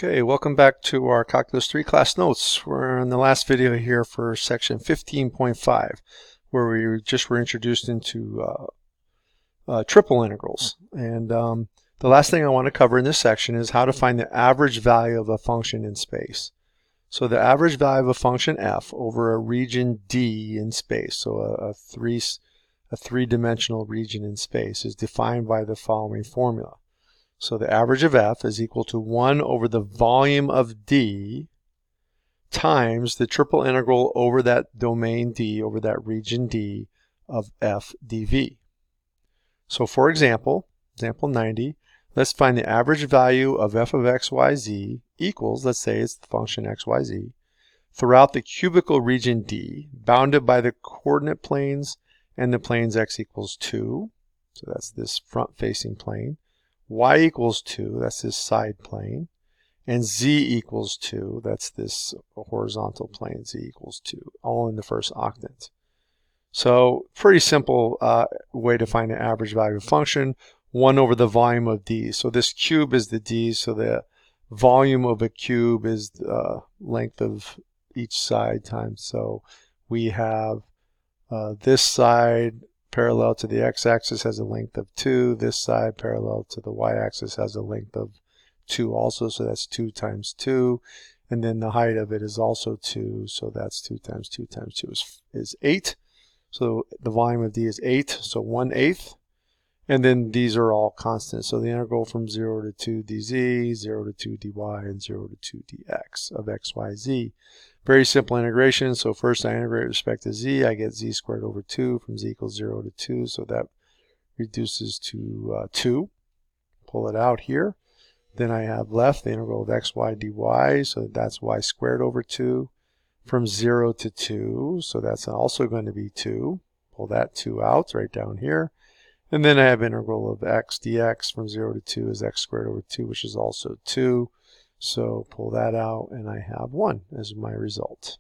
Okay, welcome back to our Calculus 3 class notes. We're in the last video here for section 15.5, where we just were introduced into triple integrals. And the last thing I want to cover in this section is how to find the average value of a function in space. So the average value of a function f over a region D in space, so a three-dimensional region in space, is defined by the following formula. So the average of f is equal to 1 over the volume of D times the triple integral over that domain D, over that region D of f dv. So for example 90, let's find the average value of f of x, y, z equals, let's say it's the function x, y, z, throughout the cubical region D, bounded by the coordinate planes and the planes x equals 2. So that's this front-facing plane. Y equals 2, that's this side plane, and z equals 2, that's this horizontal plane, z equals 2, all in the first octant. So pretty simple way to find the average value of a function, 1 over the volume of D. So this cube is the D, so the volume of a cube is the length of each side times. So we have this side parallel to the x-axis has a length of 2. This side parallel to the y-axis has a length of 2 also, so that's 2 times 2. And then the height of it is also 2, so that's 2 times 2 times 2 is 8. So the volume of D is 8, so 1/8. And then these are all constants. So the integral from 0 to 2 dz, 0 to 2 dy, and 0 to 2 dx of x, y, z. Very simple integration. So first I integrate with respect to z. I get z squared over 2 from z equals 0 to 2. So that reduces to 2. Pull it out here. Then I have left the integral of x, y, dy. So that's y squared over 2 from 0 to 2. So that's also going to be 2. Pull that 2 out right down here. And then I have integral of x dx from 0 to 2 is x squared over 2, which is also 2. So pull that out, and I have 1 as my result.